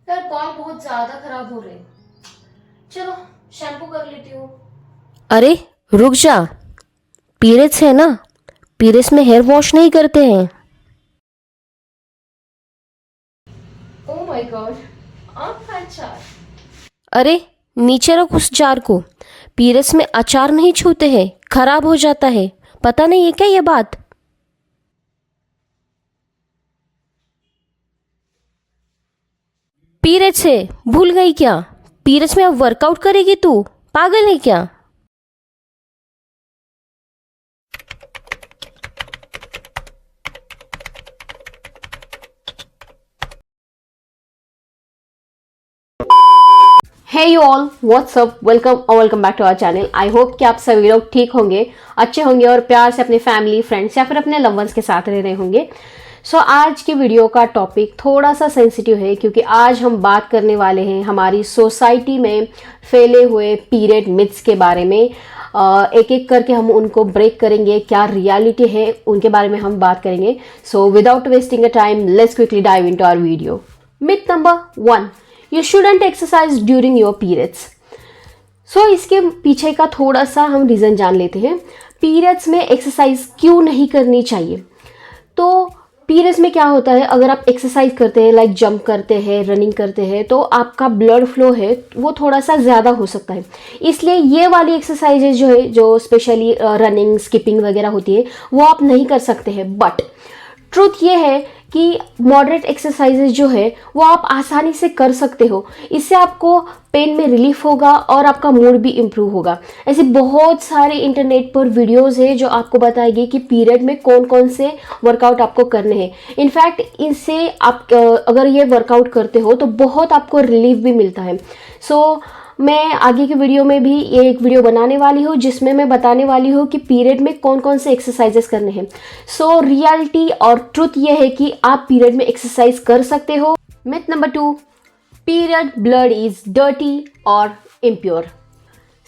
यार बाल बहुत ज्यादा खराब हो रहे हैं। चलो शैम्पू कर लेती हूँ। अरे रुक जा। पीरियड्स है ना। पीरियड्स में हेयर वॉश नहीं करते हैं। ओ माय गॉड, आम का अचार। अरे नीचे रख उस जार को। पीरियड्स में अचार नहीं छूते हैं, खराब हो जाता है। पता नहीं है क्या ये बात? पीरियड्स है, भूल गई क्या? पीरियड्स में अब वर्कआउट करेगी तू? पागल है क्या? Hey you all, what's up, welcome back to our channel. I hope कि आप सभी लोग ठीक होंगे, अच्छे होंगे और प्यार से अपने फैमिली, फ्रेंड्स या फिर अपने लव वंस के साथ रह रहे होंगे। सो आज की वीडियो का टॉपिक थोड़ा सा सेंसिटिव है क्योंकि आज हम बात करने वाले हैं हमारी सोसाइटी में फैले हुए पीरियड मिथ्स के बारे में। एक एक करके हम उनको ब्रेक करेंगे, क्या रियलिटी है उनके बारे में हम बात करेंगे। So without wasting a time, let's quickly dive into our video. Myth number 1, you shouldn't exercise during your periods. So इसके पीछे का थोड़ा सा हम रीज़न जान लेते हैं। पीरियड्स में एक्सरसाइज क्यों नहीं करनी चाहिए? तो पीरियड्स में क्या होता है, अगर आप एक्सरसाइज करते हैं, लाइक जंप करते हैं, रनिंग करते हैं, तो आपका ब्लड फ्लो है वो थोड़ा सा ज़्यादा हो सकता है। इसलिए ये वाली एक्सरसाइजेज जो है, जो स्पेशली रनिंग, स्किपिंग वगैरह होती है, वो आप नहीं कर सकते हैं। बट ट्रुथ ये है कि मॉडरेट एक्सरसाइजेज जो है वो आप आसानी से कर सकते हो। इससे आपको पेन में रिलीफ होगा और आपका मूड भी इम्प्रूव होगा। ऐसे बहुत सारे इंटरनेट पर वीडियोस है जो आपको बताएगी कि पीरियड में कौन कौन से वर्कआउट आपको करने हैं। इनफैक्ट इससे आप अगर ये वर्कआउट करते हो तो बहुत आपको रिलीफ भी मिलता है। सो मैं आगे की वीडियो में भी ये एक वीडियो बनाने वाली हूँ जिसमें मैं बताने वाली हूँ कि पीरियड में कौन कौन से एक्सरसाइजेस करने हैं। सो रियलिटी और ट्रुथ ये है कि आप पीरियड में एक्सरसाइज कर सकते हो। Myth number 2, period blood is dirty और इम्प्योर।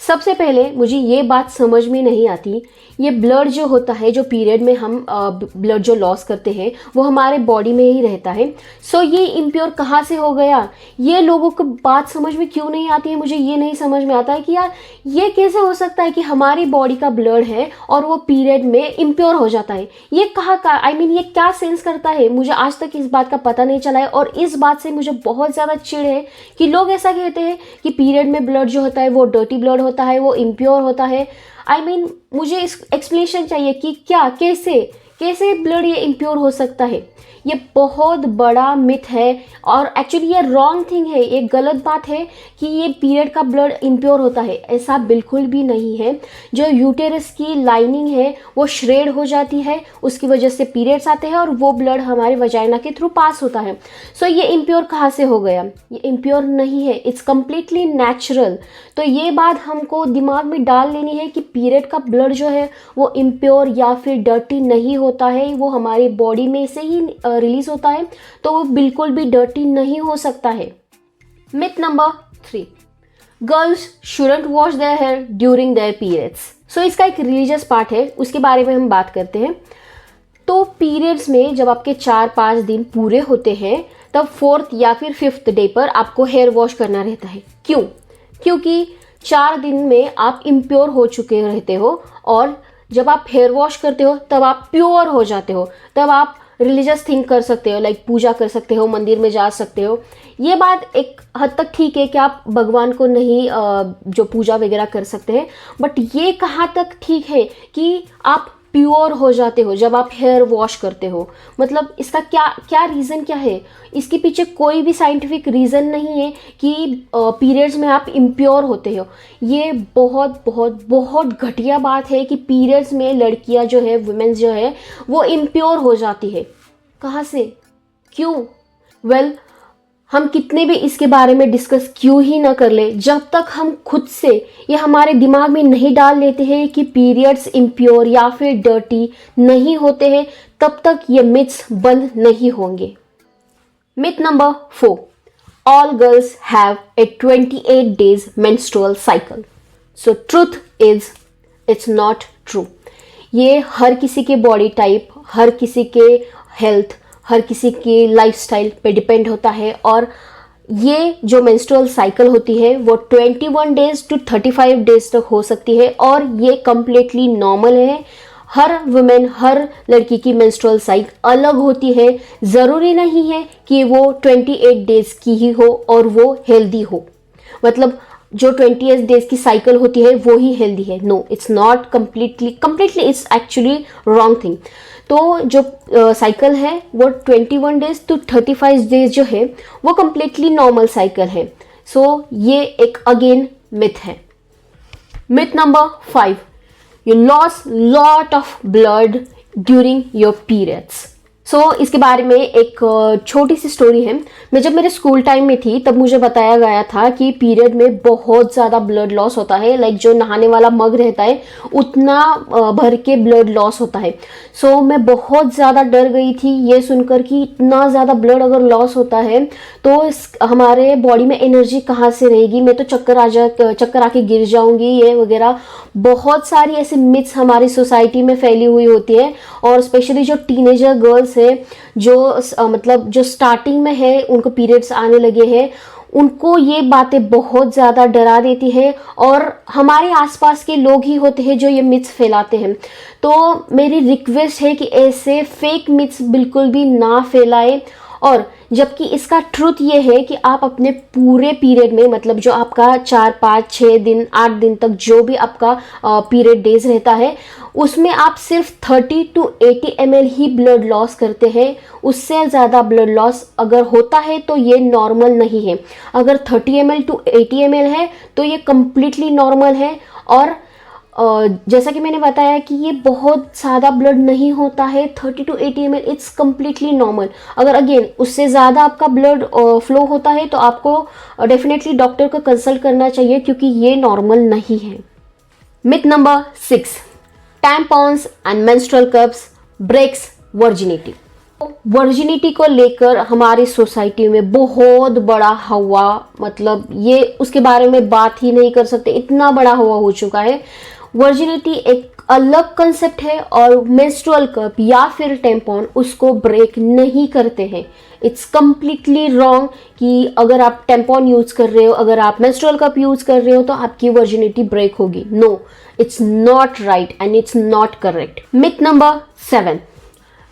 सबसे पहले मुझे ये बात समझ में नहीं आती, ये ब्लड जो होता है, जो पीरियड में हम ब्लड जो लॉस करते हैं वो हमारे बॉडी में ही रहता है। सो ये इम्प्योर कहाँ से हो गया? ये लोगों को बात समझ में क्यों नहीं आती है, मुझे ये नहीं समझ में आता है कि यार ये कैसे हो सकता है कि हमारी बॉडी का ब्लड है और वो पीरियड में इम्प्योर हो जाता है। ये कहाँ का, आई मीन ये क्या सेंस करता है? मुझे आज तक इस बात का पता नहीं चला है और इस बात से मुझे बहुत ज़्यादा चिढ़ है कि लोग ऐसा कहते हैं कि पीरियड में ब्लड जो होता है वो डर्टी ब्लड होता है, वो इम्प्योर होता है। आई मीन मुझे इस एक्सप्लेनेशन चाहिए कि क्या, कैसे कैसे ब्लड ये इम्प्योर हो सकता है। ये बहुत बड़ा मिथ है और एक्चुअली ये रॉन्ग थिंग है, ये गलत बात है कि ये पीरियड का ब्लड इम्प्योर होता है। ऐसा बिल्कुल भी नहीं है। जो यूटेरस की लाइनिंग है वो श्रेड हो जाती है, उसकी वजह से पीरियड्स आते हैं और वो ब्लड हमारे वजाइना के थ्रू पास होता है। सो ये इम्प्योर कहाँ से हो गया? ये इम्प्योर नहीं है, इट्स कम्प्लीटली नेचुरल। तो ये बात हमको दिमाग में डाल लेनी है कि पीरियड का ब्लड जो है वो इम्प्योर या फिर डर्टी नहीं होता है, वो हमारी बॉडी में से ही रिलीज होता है, तो वो बिल्कुल भी डर्टी नहीं हो सकता है। Myth number 3, girls shouldn't wash their hair during their periods. So इसका एक रिलीजियस पार्ट है, उसके बारे में हम बात करते हैं। तो पीरियड्स में जब आपके 4-5 दिन पूरे होते हैं तब 4th या फिर 5th डे पर आपको हेयर वॉश करना रहता है। क्यों? क्योंकि 4 दिन में आप इम्प्योर हो चुके रहते हो और जब आप हेयर वॉश करते हो तब आप प्योर हो जाते हो, तब आप रिलीजियस थिंग कर सकते हो, लाइक पूजा कर सकते हो, मंदिर में जा सकते हो। ये बात एक हद तक ठीक है कि आप भगवान को नहीं जो पूजा वगैरह कर सकते हैं, बट ये कहाँ तक ठीक है कि आप प्योर हो जाते हो जब आप हेयर वॉश करते हो? मतलब इसका क्या क्या रीज़न क्या है? इसके पीछे कोई भी साइंटिफिक रीज़न नहीं है कि पीरियड्स में आप इम्प्योर होते हो। ये बहुत बहुत बहुत घटिया बात है कि पीरियड्स में लड़कियां जो है, वुमेन्स जो है, वो इम्प्योर हो जाती है। कहाँ से, क्यों? वेल, हम कितने भी इसके बारे में डिस्कस क्यों ही ना कर ले, जब तक हम खुद से ये हमारे दिमाग में नहीं डाल लेते हैं कि पीरियड्स इम्प्योर या फिर डर्टी नहीं होते हैं, तब तक ये मिथ्स बंद नहीं होंगे। Myth number 4, all girls have a 28 days menstrual cycle. So truth is it's not true. ये हर किसी के बॉडी टाइप, हर किसी के हेल्थ, हर किसी के लाइफस्टाइल पे डिपेंड होता है और ये जो मेंस्ट्रुअल साइकिल होती है वो 21 डेज टू 35 डेज तक हो सकती है और ये कम्प्लीटली नॉर्मल है। हर वुमेन, हर लड़की की मेंस्ट्रुअल साइकिल अलग होती है। ज़रूरी नहीं है कि वो 28 डेज की ही हो और वो हेल्दी हो, मतलब जो 28 डेज की साइकिल होती है वो ही हेल्दी है। No, it's not completely it's actually wrong thing. तो जो साइकिल है वो 21 डेज टू 35 डेज जो है वो कम्प्लीटली नॉर्मल साइकिल है। सो ये एक अगेन मिथ है। Myth number 5, you lost lot of blood during your periods। इसके बारे में एक छोटी सी स्टोरी है। मैं जब मेरे स्कूल टाइम में थी तब मुझे बताया गया था कि पीरियड में बहुत ज़्यादा ब्लड लॉस होता है। लाइक जो नहाने वाला मग रहता है उतना भर के ब्लड लॉस होता है। मैं बहुत ज़्यादा डर गई थी ये सुनकर कि इतना ज़्यादा ब्लड अगर लॉस होता है तो हमारे बॉडी में एनर्जी कहाँ से रहेगी, मैं तो चक्कर आके गिर जाऊंगी, ये वगैरह बहुत सारी ऐसे मिथ्स हमारी सोसाइटी में फैली हुई होती है। और स्पेशली जो टीनेजर गर्ल्स है जो मतलब जो स्टार्टिंग में है, उनको पीरियड्स आने लगे हैं, उनको ये बातें बहुत ज़्यादा डरा देती है और हमारे आसपास के लोग ही होते हैं जो ये मिथ्स फैलाते हैं। तो मेरी रिक्वेस्ट है कि ऐसे फेक मिथ्स बिल्कुल भी ना फैलाएं। और जबकि इसका ट्रुथ ये है कि आप अपने पूरे पीरियड में, मतलब जो आपका 4, 5, 6 दिन, 8 दिन तक जो भी आपका पीरियड डेज रहता है उसमें आप सिर्फ 30 to 80 ml he blood loss करते हैं। उससे ज़्यादा ब्लड लॉस अगर होता है तो ये नॉर्मल नहीं है। अगर 30 ml to 80 ml है तो ये कम्प्लीटली नॉर्मल है। और जैसा कि मैंने बताया कि ये बहुत ज़्यादा ब्लड नहीं होता है, 30 to 80 ml it's completely normal. अगर अगेन उससे ज़्यादा आपका ब्लड फ्लो होता है तो आपको डेफिनेटली डॉक्टर को कंसल्ट करना चाहिए क्योंकि ये नॉर्मल नहीं है। Myth number 6, tampons and menstrual cups breaks virginity. Virginity को लेकर हमारी सोसाइटी में बहुत बड़ा हवा, मतलब ये उसके बारे में बात ही नहीं कर सकते, इतना बड़ा हवा हो चुका है। वर्जिनिटी एक अलग कंसेप्ट है और मेंस्ट्रुअल कप या फिर टेम्पॉन उसको ब्रेक नहीं करते हैं। इट्स कम्प्लीटली रॉन्ग कि अगर आप टेम्पॉन यूज कर रहे हो, अगर आप मेंस्ट्रुअल कप यूज कर रहे हो तो आपकी वर्जिनिटी ब्रेक होगी। No, it's not right and it's not correct. Myth number 7,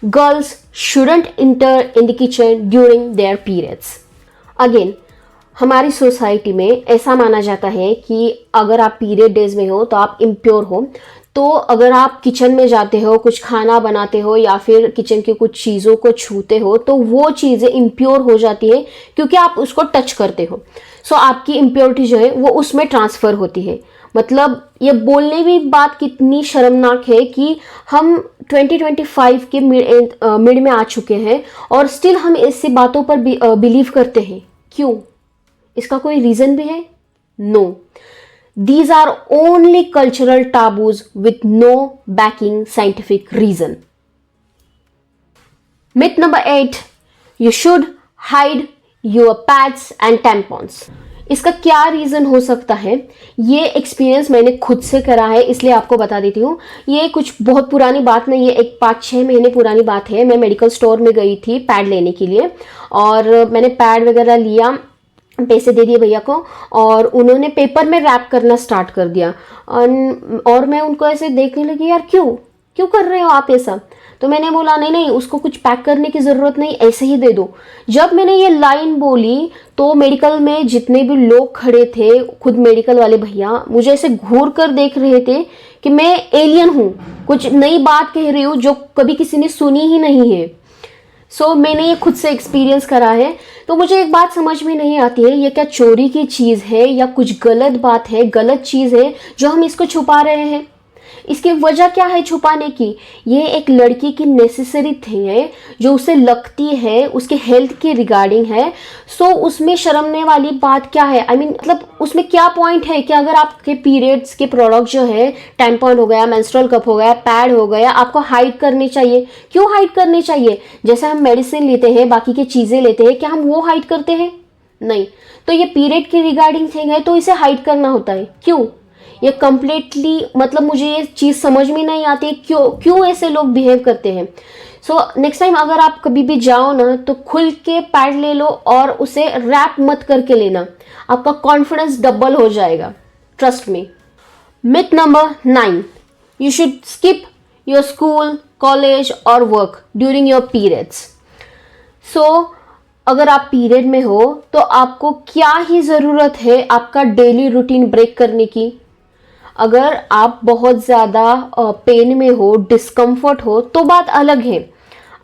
girls shouldn't enter in the kitchen during their periods। Again हमारी सोसाइटी में ऐसा माना जाता है कि अगर आप पीरियड डेज में हो तो आप इम्प्योर हो। तो अगर आप किचन में जाते हो, कुछ खाना बनाते हो या फिर किचन की कुछ चीज़ों को छूते हो तो वो चीज़ें इम्प्योर हो जाती है क्योंकि आप उसको टच करते हो। आपकी इम्प्योरिटी जो है वो उसमें ट्रांसफ़र होती है। मतलब ये बोलने भी बात कितनी शर्मनाक है कि हम 2025 के मिड में आ चुके हैं और स्टिल हम ऐसी बातों पर बिलीव करते हैं। क्यों? इसका कोई रीज़न भी है? No, these are only cultural taboos with no backing scientific reason. Myth number 8, you should hide your pads and tampons. इसका क्या रीज़न हो सकता है? ये एक्सपीरियंस मैंने खुद से करा है, इसलिए आपको बता देती हूँ। ये कुछ बहुत पुरानी बात नहीं है, एक 5-6 महीने पुरानी बात है। मैं मेडिकल स्टोर में गई थी पैड लेने के लिए और मैंने पैड वगैरह लिया, पैसे दे दिए भैया को और उन्होंने पेपर में रैप करना स्टार्ट कर दिया। और मैं उनको ऐसे देखने लगी, यार क्यों कर रहे हो आप ऐसा? तो मैंने बोला नहीं, उसको कुछ पैक करने की ज़रूरत नहीं, ऐसे ही दे दो। जब मैंने ये लाइन बोली तो मेडिकल में जितने भी लोग खड़े थे, खुद मेडिकल वाले भैया मुझे ऐसे घूर कर देख रहे थे कि मैं एलियन हूँ, कुछ नई बात कह रही हूँ जो कभी किसी ने सुनी ही नहीं है। मैंने ये खुद से एक्सपीरियंस करा है। तो मुझे एक बात समझ में नहीं आती है, ये क्या चोरी की चीज़ है या कुछ गलत बात है, गलत चीज़ है जो हम इसको छुपा रहे हैं? इसकी वजह क्या है छुपाने की? ये एक लड़की की नेसेसरी थिंग है जो उसे लगती है, उसके हेल्थ के रिगार्डिंग है। उसमें शर्मने वाली बात क्या है? मतलब उसमें क्या पॉइंट है कि अगर आपके पीरियड्स के प्रोडक्ट जो है, टैम्पॉन हो गया, मेंस्ट्रुअल कप हो गया, पैड हो गया, आपको हाइड करनी चाहिए। क्यों हाइड करनी चाहिए? जैसे हम मेडिसिन लेते हैं, बाकी की चीज़ें लेते हैं, क्या हम वो हाइड करते हैं? नहीं। तो ये पीरियड की रिगार्डिंग थिंग है तो इसे हाइड करना होता है। क्यों? ये कम्प्लीटली, मतलब मुझे ये चीज़ समझ में नहीं आती क्यों ऐसे लोग बिहेव करते हैं। सो नेक्स्ट टाइम अगर आप कभी भी जाओ ना तो खुल के पैड ले लो और उसे रैप मत करके लेना, आपका कॉन्फिडेंस डबल हो जाएगा, trust me. Myth number 9, you should skip your school, college और वर्क ड्यूरिंग योर पीरियड्स। सो अगर आप पीरियड में हो तो आपको क्या ही ज़रूरत है आपका डेली रूटीन ब्रेक करने की। अगर आप बहुत ज़्यादा पेन में हो, डिस्कम्फर्ट हो तो बात अलग है,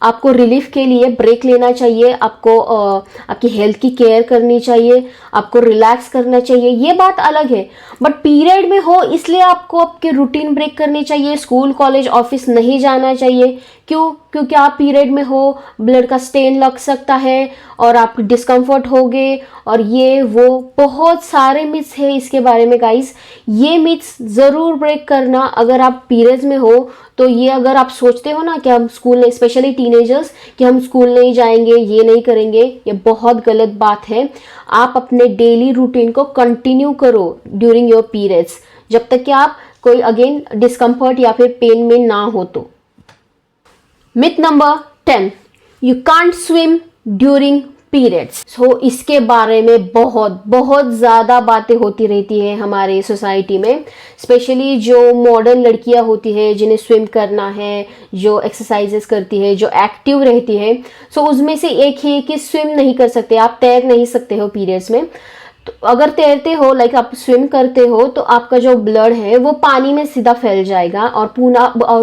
आपको रिलीफ के लिए ब्रेक लेना चाहिए, आपको आपकी हेल्थ की केयर करनी चाहिए, आपको रिलैक्स करना चाहिए, ये बात अलग है। बट पीरियड में हो इसलिए आपको आपके रूटीन ब्रेक करनी चाहिए, स्कूल कॉलेज ऑफिस नहीं जाना चाहिए। क्यों? क्योंकि आप पीरियड में हो, ब्लड का स्टेन लग सकता है और आप डिस्कम्फर्ट होगे, और ये वो बहुत सारे मिथ्स है इसके बारे में गाइस। ये मिथ्स ज़रूर ब्रेक करना अगर आप पीरियड्स में हो। तो ये अगर आप सोचते हो ना कि हम स्कूल नहीं, स्पेशली टीनेजर्स, कि हम स्कूल नहीं जाएंगे, ये नहीं करेंगे, ये बहुत गलत बात है। आप अपने डेली रूटीन को कंटिन्यू करो ड्यूरिंग योर पीरियड्स, जब तक कि आप कोई अगेन डिस्कम्फर्ट या फिर पेन में ना हो तो। Myth number 10, you can't swim during periods. So इसके बारे में बहुत ज़्यादा बातें होती रहती है हमारे सोसाइटी में, स्पेशली जो मॉडर्न लड़कियां होती है जिन्हें स्विम करना है, जो एक्सरसाइजेस करती है, जो एक्टिव रहती है। सो उसमें से एक है कि स्विम नहीं कर सकते, आप तैर नहीं सकते हो पीरियड्स में। तो अगर तैरते हो, लाइक आप स्विम करते हो, तो आपका जो ब्लड है वो पानी में सीधा फैल जाएगा और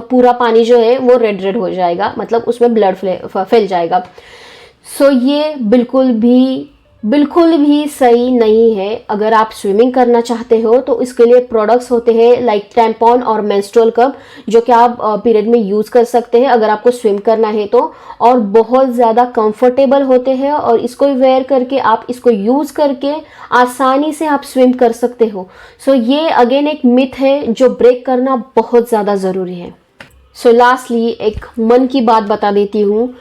पूरा पानी जो है वो रेड हो जाएगा, मतलब उसमें ब्लड फैल जाएगा। सो ये बिल्कुल भी सही नहीं है। अगर आप स्विमिंग करना चाहते हो तो इसके लिए प्रोडक्ट्स होते हैं लाइक टैम्पॉन और मेंस्ट्रुअल कप, जो कि आप पीरियड में यूज़ कर सकते हैं अगर आपको स्विम करना है तो, और बहुत ज़्यादा कंफर्टेबल होते हैं, और इसको वेयर करके आप इसको यूज़ करके आसानी से आप स्विम कर सकते हो। सो ये अगेन एक मिथ है जो ब्रेक करना बहुत ज़्यादा ज़रूरी है। सो लास्टली एक मन की बात बता देती हूँ,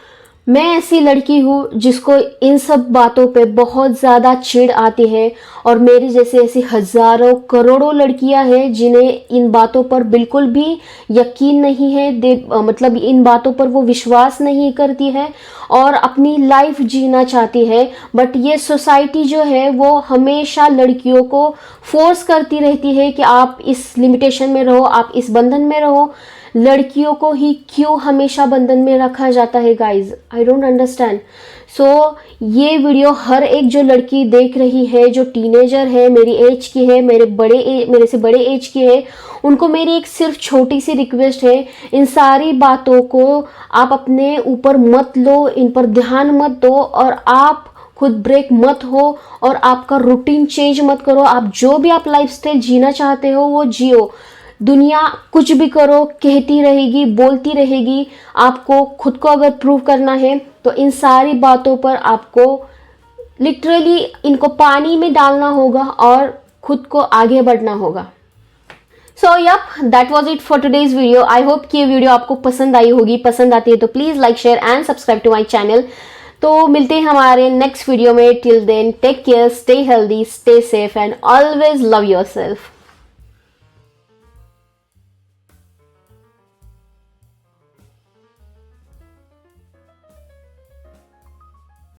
मैं ऐसी लड़की हूँ जिसको इन सब बातों पे बहुत ज़्यादा चिढ़ आती है, और मेरी जैसे ऐसी हज़ारों करोड़ों लड़कियां हैं जिन्हें इन बातों पर बिल्कुल भी यकीन नहीं है, मतलब इन बातों पर वो विश्वास नहीं करती है और अपनी लाइफ जीना चाहती है। बट ये सोसाइटी जो है वो हमेशा लड़कियों को फोर्स करती रहती है कि आप इस लिमिटेशन में रहो, आप इस बंधन में रहो। लड़कियों को ही क्यों हमेशा बंधन में रखा जाता है गाइज, आई डोंट अंडरस्टैंड। सो ये वीडियो हर एक जो लड़की देख रही है, जो टीनेजर है, मेरी एज की है, मेरे से बड़े एज की है, उनको मेरी एक सिर्फ छोटी सी रिक्वेस्ट है, इन सारी बातों को आप अपने ऊपर मत लो, इन पर ध्यान मत दो, और आप खुद ब्रेक मत हो और आपका रूटीन चेंज मत करो। आप जो भी आप लाइफस्टाइल जीना चाहते हो वो जियो। दुनिया कुछ भी करो, कहती रहेगी, बोलती रहेगी, आपको खुद को अगर प्रूव करना है तो इन सारी बातों पर आपको लिटरली इनको पानी में डालना होगा और खुद को आगे बढ़ना होगा। So yup, that was it for today's video. I hope कि ये वीडियो आपको पसंद आई होगी। पसंद आती है तो please like, share and subscribe to my channel. तो मिलते हैं हमारे नेक्स्ट वीडियो में। Till then take care, stay healthy, stay safe and always love your self.